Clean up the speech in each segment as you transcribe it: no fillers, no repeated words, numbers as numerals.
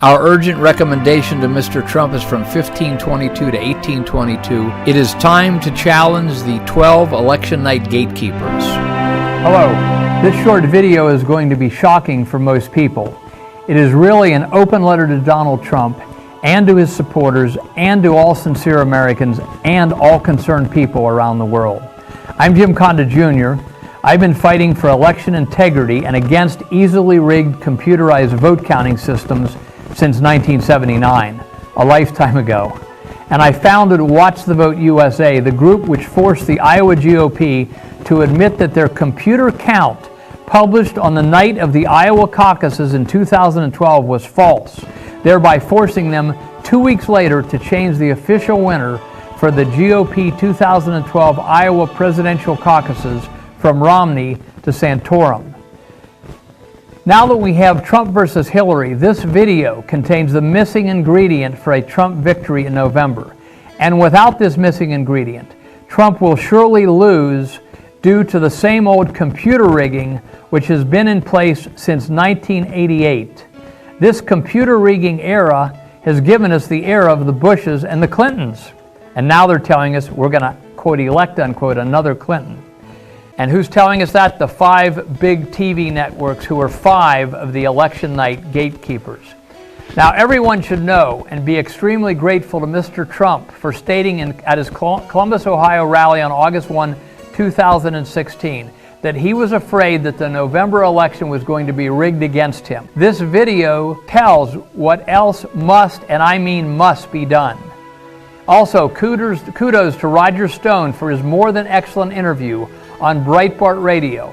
Our urgent recommendation to Mr. Trump is from 1522 to 1822. It is time to challenge the 12 election night gatekeepers. Hello. This short video is going to be shocking for most people. It is really an open letter to Donald Trump and to his supporters and to all sincere Americans and all concerned people around the world. I'm Jim Condit Jr. I've been fighting for election integrity and against easily rigged computerized vote counting systems since 1979, a lifetime ago. And I founded Watch the Vote USA, the group which forced the Iowa GOP to admit that their computer count published on the night of the Iowa caucuses in 2012 was false, thereby forcing them 2 weeks later to change the official winner for the GOP 2012 Iowa presidential caucuses from Romney to Santorum. Now that we have Trump versus Hillary, this video contains the missing ingredient for a Trump victory in November. And without this missing ingredient, Trump will surely lose due to the same old computer rigging which has been in place since 1988. This computer rigging era has given us the era of the Bushes and the Clintons. And now they're telling us we're going to, quote, elect, unquote, another Clinton. And who's telling us that? The 5 big TV networks who are 5 of the election night gatekeepers. Now, everyone should know and be extremely grateful to Mr. Trump for stating at his Columbus, Ohio rally on August 1, 2016, that he was afraid that the November election was going to be rigged against him. This video tells what else must, and I mean must, be done. Also, kudos to Roger Stone for his more than excellent interview on Breitbart Radio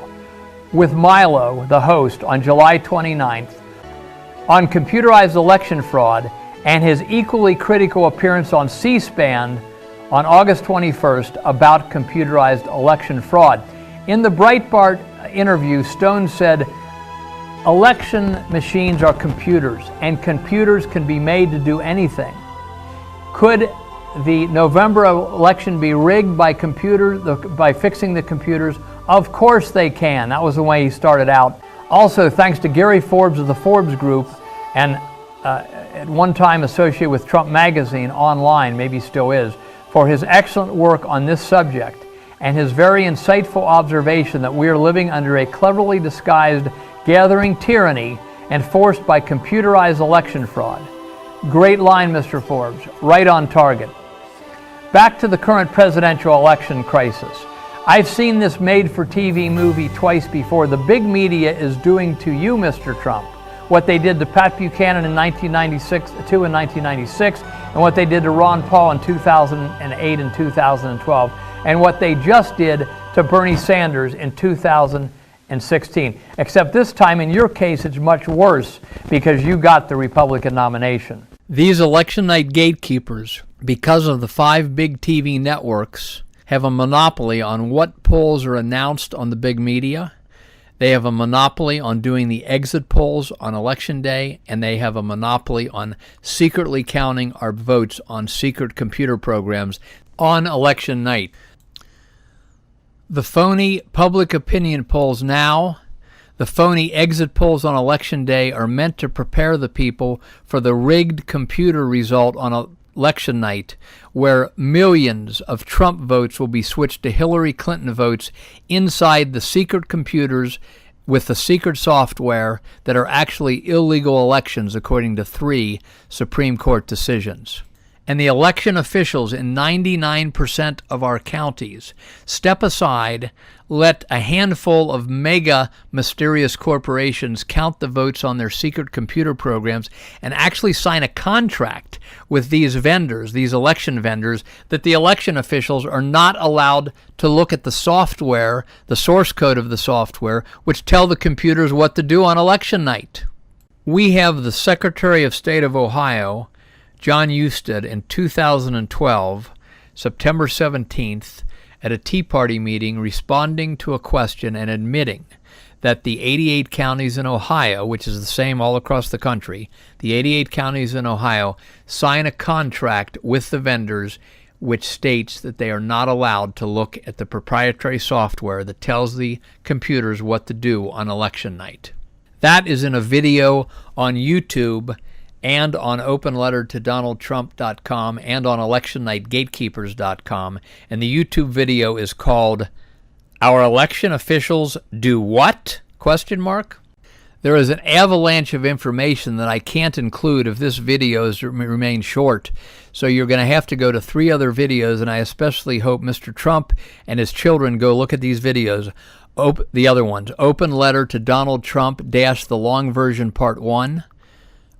with Milo, the host, on July 29th on computerized election fraud, and his equally critical appearance on C-SPAN on August 21st about computerized election fraud. In the Breitbart interview, Stone said, "Election machines are computers, and computers can be made to do anything. Could the November election be rigged by by fixing the computers? Of course they can." That was the way he started out. Also, thanks to Gary Forbes of the Forbes Group, and at one time associated with Trump Magazine online, maybe still is, for his excellent work on this subject and his very insightful observation that we are living under a cleverly disguised gathering tyranny enforced by computerized election fraud. Great line, Mr. Forbes. Right on target. Back to the current presidential election crisis. I've seen this made-for-TV movie twice before. The big media is doing to you, Mr. Trump, what they did to Pat Buchanan in 1996, and what they did to Ron Paul in 2008 and 2012, and what they just did to Bernie Sanders in 2016. Except this time, in your case, it's much worse because you got the Republican nomination. These election night gatekeepers, because of the 5 big TV networks, have a monopoly on what polls are announced on the big media. They have a monopoly on doing the exit polls on Election Day, and they have a monopoly on secretly counting our votes on secret computer programs on election night. The phony public opinion polls now, the phony exit polls on Election Day, are meant to prepare the people for the rigged computer result on election night, where millions of Trump votes will be switched to Hillary Clinton votes inside the secret computers with the secret software that are actually illegal elections, according to 3 Supreme Court decisions. And the election officials in 99% of our counties step aside, let a handful of mega mysterious corporations count the votes on their secret computer programs, and actually sign a contract with these vendors, these election vendors, that the election officials are not allowed to look at the software, the source code of the software, which tell the computers what to do on election night. We have the Secretary of State of Ohio, John Husted, in 2012, September 17th, at a Tea Party meeting, responding to a question and admitting that the 88 counties in Ohio, which is the same all across the country, the 88 counties in Ohio sign a contract with the vendors which states that they are not allowed to look at the proprietary software that tells the computers what to do on election night. That is in a video on YouTube, and on openlettertodonaldtrump.com and on electionnightgatekeepers.com. And the YouTube video is called Our Election Officials Do What? Question mark. There is an avalanche of information that I can't include if this video remains short. So you're going to have to go to 3 other videos, and I especially hope Mr. Trump and his children go look at these videos. The other ones, Open Letter to Donald Trump - the long version part 1,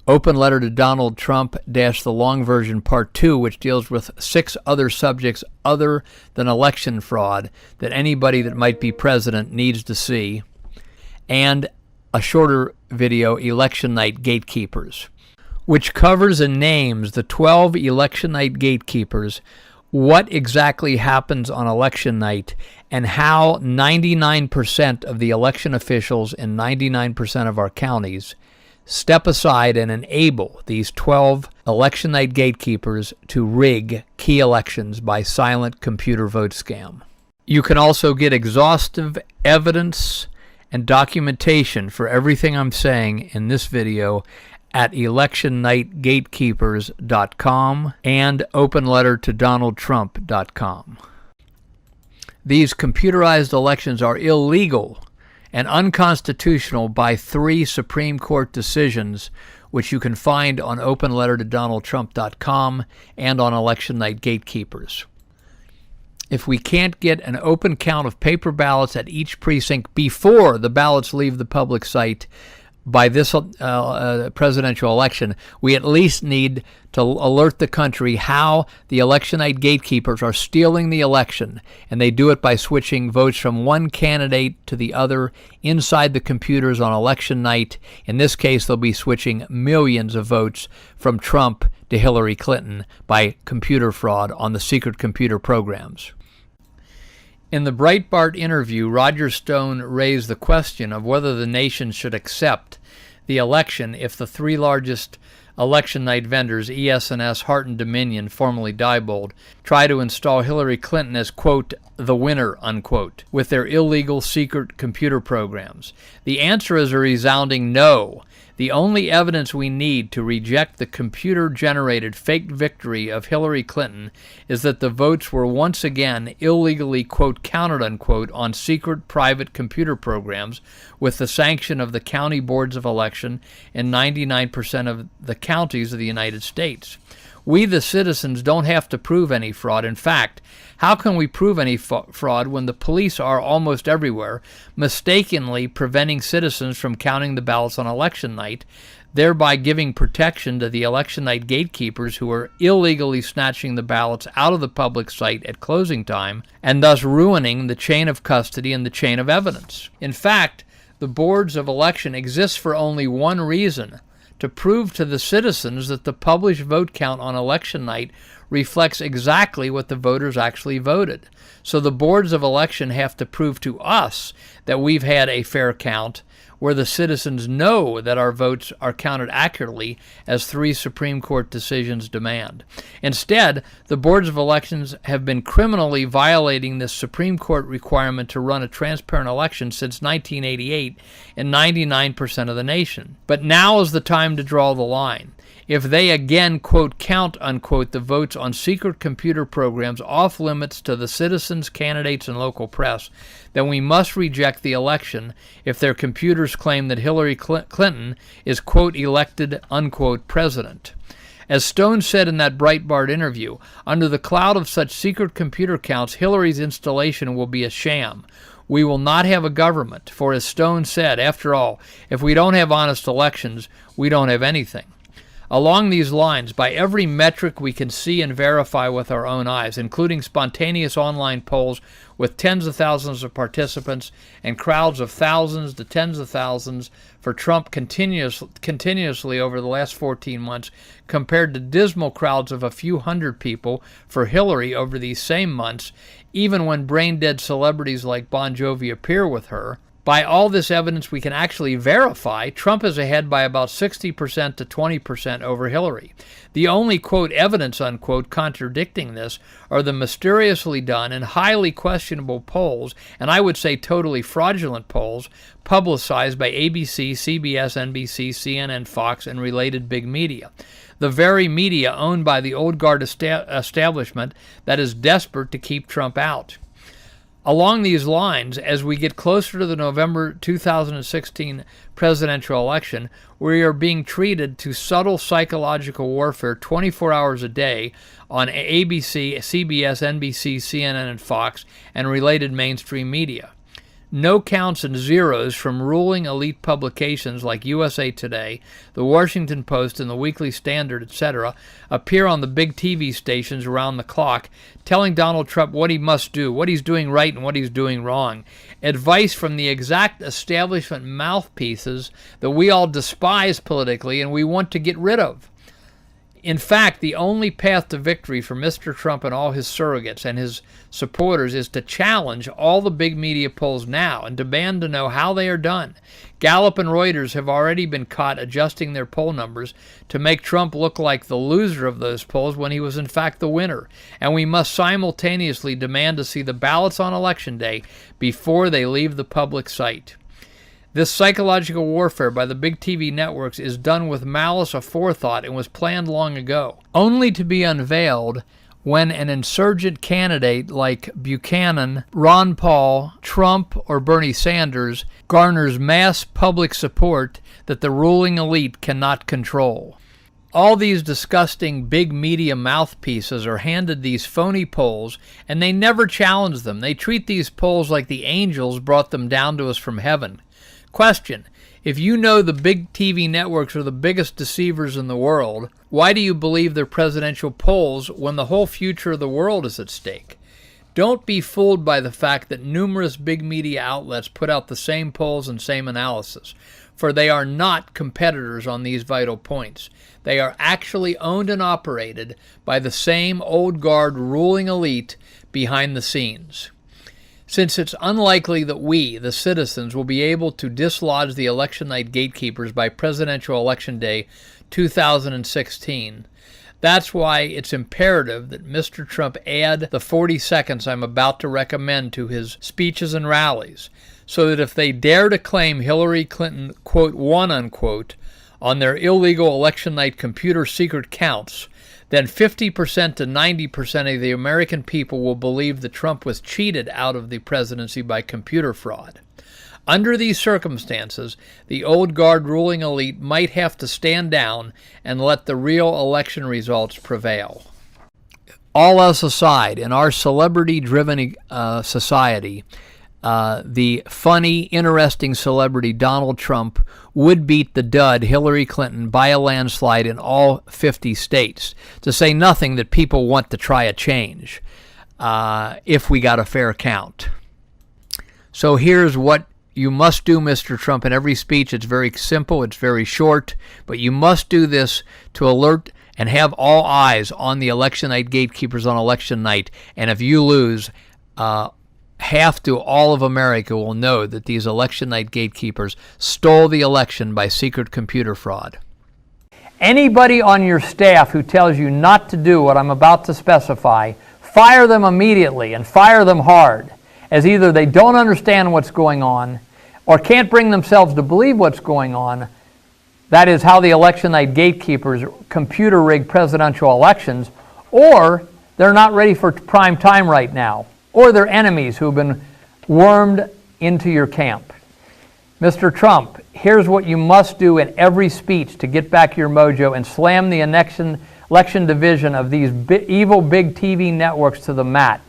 Open Letter to Donald Trump - the long version part 2, which deals with 6 other subjects other than election fraud that anybody that might be president needs to see, and a shorter video, Election Night Gatekeepers, which covers and names the 12 election night gatekeepers, what exactly happens on election night, and how 99% of the election officials in 99% of our counties step aside and enable these 12 election night gatekeepers to rig key elections by silent computer vote scam. You can also get exhaustive evidence and documentation for everything I'm saying in this video at electionnightgatekeepers.com and openlettertodonaldtrump.com. These computerized elections are illegal and unconstitutional by 3 Supreme Court decisions, which you can find on openlettertodonaldtrump.com and on Election Night Gatekeepers. If we can't get an open count of paper ballots at each precinct before the ballots leave the public site by this presidential election, we at least need to alert the country how the election night gatekeepers are stealing the election, and they do it by switching votes from one candidate to the other inside the computers on election night. In this case, they'll be switching millions of votes from Trump to Hillary Clinton by computer fraud on the secret computer programs. In the Breitbart interview, Roger Stone raised the question of whether the nation should accept the election if the 3 largest election night vendors, ES&S, Hart and Dominion, formerly Diebold, try to install Hillary Clinton as, quote, the winner, unquote, with their illegal secret computer programs. The answer is a resounding no. The only evidence we need to reject the computer-generated fake victory of Hillary Clinton is that the votes were once again illegally, quote, counted, unquote, on secret private computer programs with the sanction of the county boards of election in 99% of the counties of the United States. We, the citizens, don't have to prove any fraud. In fact, how can we prove any fraud when the police are almost everywhere, mistakenly preventing citizens from counting the ballots on election night, thereby giving protection to the election night gatekeepers who are illegally snatching the ballots out of the public site at closing time, and thus ruining the chain of custody and the chain of evidence? In fact, the boards of election exist for only one reason: to prove to the citizens that the published vote count on election night reflects exactly what the voters actually voted. So the boards of election have to prove to us that we've had a fair count, where the citizens know that our votes are counted accurately, as 3 Supreme Court decisions demand. Instead, the boards of elections have been criminally violating this Supreme Court requirement to run a transparent election since 1988 in 99% of the nation. But now is the time to draw the line. If they again, quote, count, unquote, the votes on secret computer programs off limits to the citizens, candidates, and local press, then we must reject the election if their computers claim that Hillary Clinton is, quote, elected, unquote, president. As Stone said in that Breitbart interview, under the cloud of such secret computer counts, Hillary's installation will be a sham. We will not have a government, for as Stone said, after all, if we don't have honest elections, we don't have anything. Along these lines, by every metric we can see and verify with our own eyes, including spontaneous online polls with tens of thousands of participants and crowds of thousands to tens of thousands for Trump continuously over the last 14 months, compared to dismal crowds of a few hundred people for Hillary over these same months, even when brain-dead celebrities like Bon Jovi appear with her, By all this evidence we can actually verify, Trump is ahead by about 60% to 20% over Hillary. The only, quote, evidence, unquote, contradicting this are the mysteriously done and highly questionable polls, and I would say totally fraudulent polls, publicized by ABC, CBS, NBC, CNN, Fox, and related big media. The very media owned by the old guard establishment that is desperate to keep Trump out. Along these lines, as we get closer to the November 2016 presidential election, we are being treated to subtle psychological warfare 24 hours a day on ABC, CBS, NBC, CNN, and Fox, and related mainstream media. No counts and zeros from ruling elite publications like USA Today, The Washington Post, and The Weekly Standard, etc., appear on the big TV stations around the clock, telling Donald Trump what he must do, what he's doing right and what he's doing wrong. Advice from the exact establishment mouthpieces that we all despise politically and we want to get rid of. In fact, the only path to victory for Mr. Trump and all his surrogates and his supporters is to challenge all the big media polls now and demand to know how they are done. Gallup and Reuters have already been caught adjusting their poll numbers to make Trump look like the loser of those polls when he was in fact the winner. And we must simultaneously demand to see the ballots on Election Day before they leave the public sight. This psychological warfare by the big TV networks is done with malice aforethought and was planned long ago, only to be unveiled when an insurgent candidate like Buchanan, Ron Paul, Trump, or Bernie Sanders garners mass public support that the ruling elite cannot control. All these disgusting big media mouthpieces are handed these phony polls, and they never challenge them. They treat these polls like the angels brought them down to us from heaven. Question: if you know the big TV networks are the biggest deceivers in the world, why do you believe their presidential polls when the whole future of the world is at stake? Don't be fooled by the fact that numerous big media outlets put out the same polls and same analysis, for they are not competitors on these vital points. They are actually owned and operated by the same old guard ruling elite behind the scenes. Since it's unlikely that we, the citizens, will be able to dislodge the election night gatekeepers by presidential election day 2016, that's why it's imperative that Mr. Trump add the 40 seconds I'm about to recommend to his speeches and rallies, so that if they dare to claim Hillary Clinton, quote, won, unquote, on their illegal election night computer secret counts, then 50% to 90% of the American people will believe that Trump was cheated out of the presidency by computer fraud. Under these circumstances, the old guard ruling elite might have to stand down and let the real election results prevail. All else aside, in our celebrity-driven society, the funny, interesting celebrity Donald Trump would beat the dud Hillary Clinton by a landslide in all 50 states, to say nothing that people want to try a change if we got a fair count. So here's what you must do, Mr. Trump, in every speech. It's very simple, it's very short, but you must do this to alert and have all eyes on the election night gatekeepers on election night. And if you lose, half to all of America will know that these election night gatekeepers stole the election by secret computer fraud. Anybody on your staff who tells you not to do what I'm about to specify, fire them immediately and fire them hard, as either they don't understand what's going on or can't bring themselves to believe what's going on. That is how the election night gatekeepers computer rig presidential elections, or they're not ready for prime time right now, or their enemies who have been wormed into your camp. Mr. Trump, here's what you must do in every speech to get back your mojo and slam the election division of these evil big TV networks to the mat.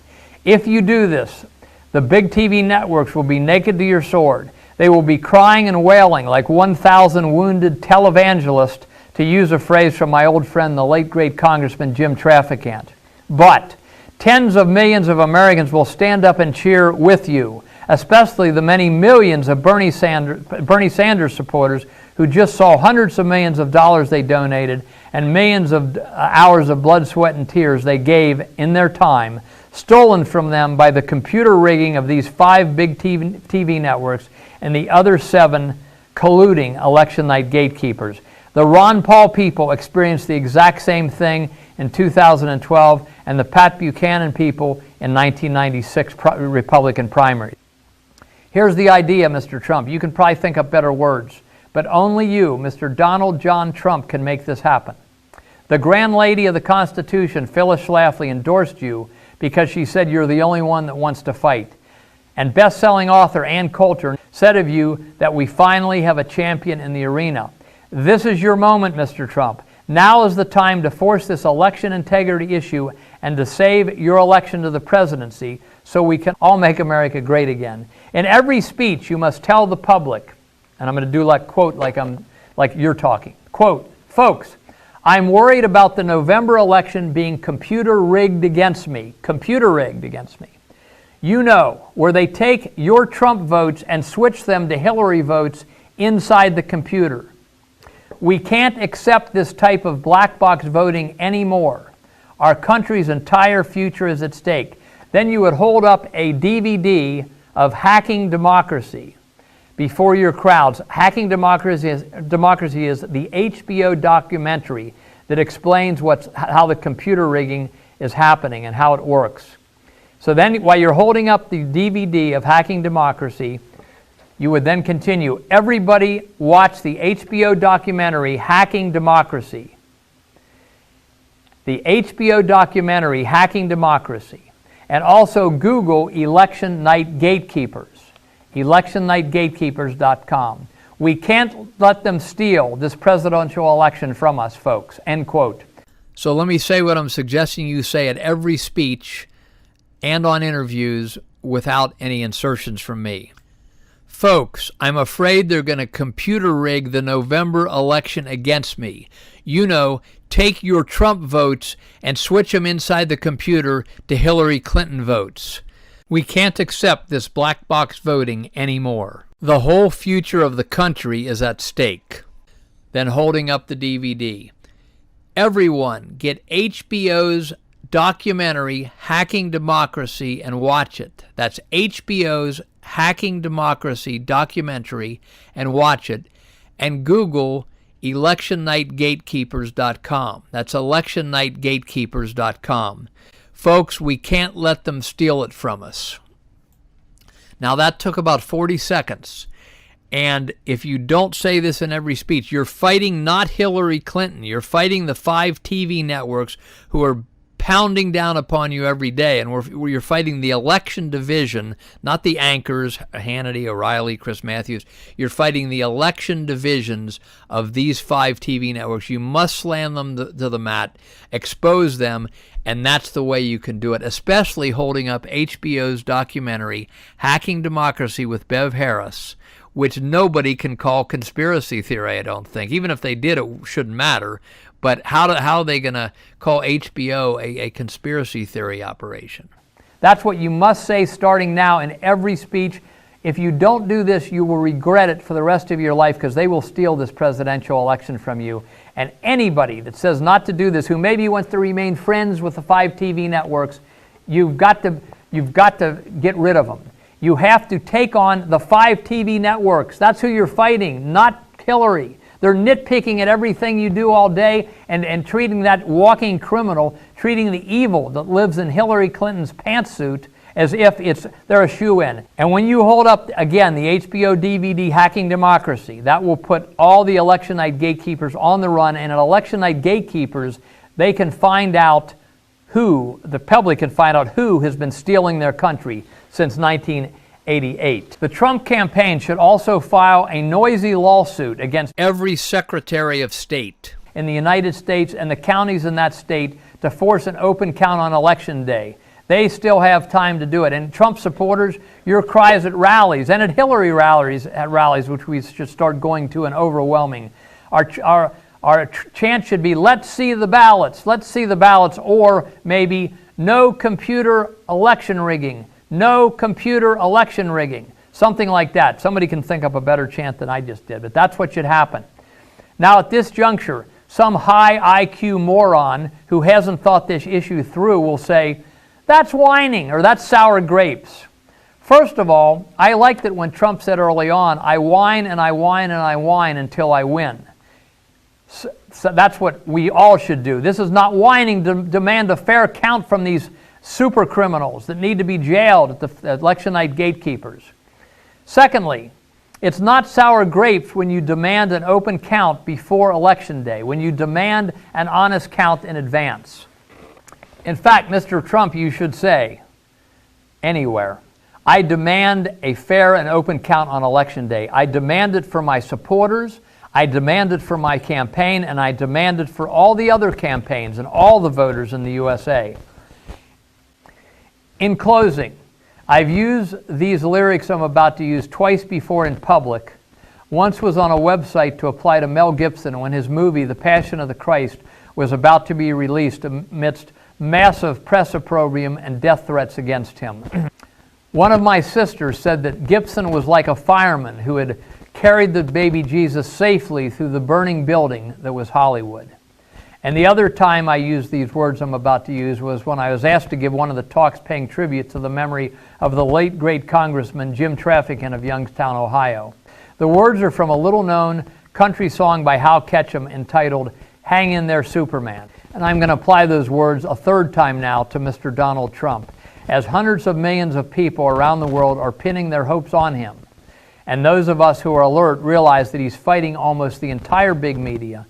If you do this, the big TV networks will be naked to your sword. They will be crying and wailing like 1,000 wounded televangelists, to use a phrase from my old friend, the late great Congressman Jim Traficant. But tens of millions of Americans will stand up and cheer with you, especially the many millions of Bernie Sanders supporters who just saw hundreds of millions of dollars they donated and millions of hours of blood, sweat, and tears they gave in their time, stolen from them by the computer rigging of these 5 big TV networks and the other 7 colluding election night gatekeepers. The Ron Paul people experienced the exact same thing in 2012, and the Pat Buchanan people in 1996 Republican primary. Here's the idea, Mr. Trump. You can probably think up better words, but only you, Mr. Donald John Trump, can make this happen. The Grand Lady of the Constitution, Phyllis Schlafly, endorsed you because she said you're the only one that wants to fight. And best-selling author Ann Coulter said of you that we finally have a champion in the arena. This is your moment, Mr. Trump. Now is the time to force this election integrity issue and to save your election to the presidency so we can all make America great again. In every speech, you must tell the public, and I'm going to do like you're talking. Quote, folks, I'm worried about the November election being computer rigged against me. Computer rigged against me. You know, where they take your Trump votes and switch them to Hillary votes inside the computer. We can't accept this type of black box voting anymore. Our country's entire future is at stake. Then you would hold up a DVD of Hacking Democracy before your crowds. Hacking Democracy is the HBO documentary that explains how the computer rigging is happening and how it works. So then while you're holding up the DVD of Hacking Democracy, you would then continue. Everybody watch the HBO documentary Hacking Democracy. The HBO documentary Hacking Democracy. And also Google Election Night Gatekeepers. electionnightgatekeepers.com. We can't let them steal this presidential election from us, folks. End quote. So let me say what I'm suggesting you say at every speech and on interviews without any insertions from me. Folks, I'm afraid they're going to computer rig the November election against me. You know, take your Trump votes and switch them inside the computer to Hillary Clinton votes. We can't accept this black box voting anymore. The whole future of the country is at stake. Then holding up the DVD. Everyone get HBO's documentary Hacking Democracy and watch it. That's HBO's Hacking Democracy documentary and watch it. And Google electionnightgatekeepers.com. That's electionnightgatekeepers.com. Folks, we can't let them steal it from us. Now that took about 40 seconds. And if you don't say this in every speech, you're fighting not Hillary Clinton. You're fighting the 5 TV networks who are pounding down upon you every day. And you're fighting the election division, not the anchors, Hannity, O'Reilly, Chris Matthews. You're fighting the election divisions of these 5 TV networks. You must slam them to the mat, expose them, and that's the way you can do it, especially holding up HBO's documentary, Hacking Democracy with Bev Harris, which nobody can call conspiracy theory, I don't think. Even if they did, it shouldn't matter. But how are they going to call HBO a conspiracy theory operation? That's what you must say starting now in every speech. If you don't do this, you will regret it for the rest of your life because they will steal this presidential election from you. And anybody that says not to do this, who maybe wants to remain friends with the 5 TV networks, you've got to get rid of them. You have to take on the 5 TV networks. That's who you're fighting, not Hillary. They're nitpicking at everything you do all day and treating that walking criminal, treating the evil that lives in Hillary Clinton's pantsuit as if they're a shoo-in. And when you hold up, again, the HBO DVD Hacking Democracy, that will put all the election night gatekeepers on the run. And at election night gatekeepers, they can find out the public can find out who has been stealing their country since 1988. The Trump campaign should also file a noisy lawsuit against every Secretary of State in the United States and the counties in that state to force an open count on Election Day. They still have time to do it. And Trump supporters, your cries at rallies and at Hillary rallies, which we should start going to and overwhelming, our chant should be, let's see the ballots, or maybe no computer election rigging. No computer election rigging. Something like that. Somebody can think up a better chant than I just did, but that's what should happen. Now at this juncture, some high IQ moron who hasn't thought this issue through will say, that's whining or that's sour grapes. First of all, I liked that when Trump said early on, I whine and I whine and I whine until I win. So that's what we all should do. This is not whining to demand a fair count from these super criminals that need to be jailed at the election night gatekeepers. Secondly, it's not sour grapes when you demand an open count before Election Day, when you demand an honest count in advance. In fact, Mr. Trump, you should say, anywhere, I demand a fair and open count on Election Day. I demand it for my supporters, I demand it for my campaign, and I demand it for all the other campaigns and all the voters in the USA. In closing, I've used these lyrics I'm about to use twice before in public. Once was on a website to apply to Mel Gibson when his movie, The Passion of the Christ, was about to be released amidst massive press opprobrium and death threats against him. One of my sisters said that Gibson was like a fireman who had carried the baby Jesus safely through the burning building that was Hollywood. And the other time I used these words I'm about to use was when I was asked to give one of the talks paying tribute to the memory of the late great Congressman Jim Trafficant of Youngstown, Ohio. The words are from a little-known country song by Hal Ketchum entitled Hang in There, Superman. And I'm going to apply those words a third time now to Mr. Donald Trump, as hundreds of millions of people around the world are pinning their hopes on him. And those of us who are alert realize that he's fighting almost the entire big media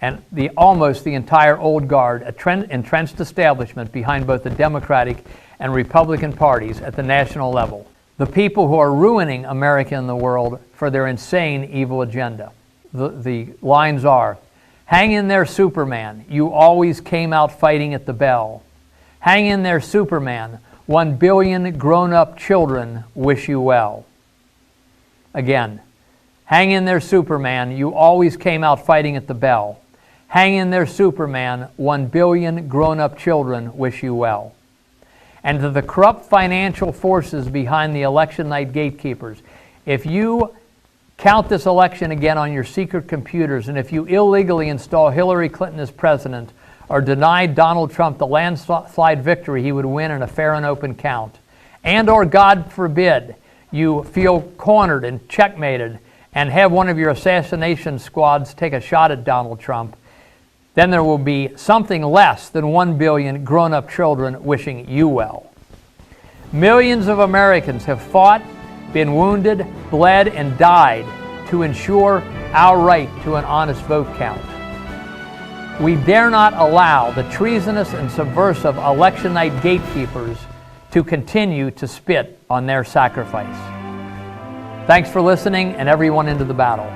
and almost the entire old guard, entrenched establishment behind both the Democratic and Republican parties at the national level. The people who are ruining America and the world for their insane, evil agenda. The lines are, hang in there, Superman. You always came out fighting at the bell. Hang in there, Superman. 1 billion grown-up children wish you well. Again, hang in there, Superman. You always came out fighting at the bell. Hang in there, Superman. 1 billion grown-up children wish you well. And to the corrupt financial forces behind the election night gatekeepers, if you count this election again on your secret computers, and if you illegally install Hillary Clinton as president, or deny Donald Trump the landslide victory he would win in a fair and open count, and or, God forbid, you feel cornered and checkmated and have one of your assassination squads take a shot at Donald Trump, then there will be something less than 1 billion grown-up children wishing you well. Millions of Americans have fought, been wounded, bled, and died to ensure our right to an honest vote count. We dare not allow the treasonous and subversive election night gatekeepers to continue to spit on their sacrifice. Thanks for listening, and everyone into the battle.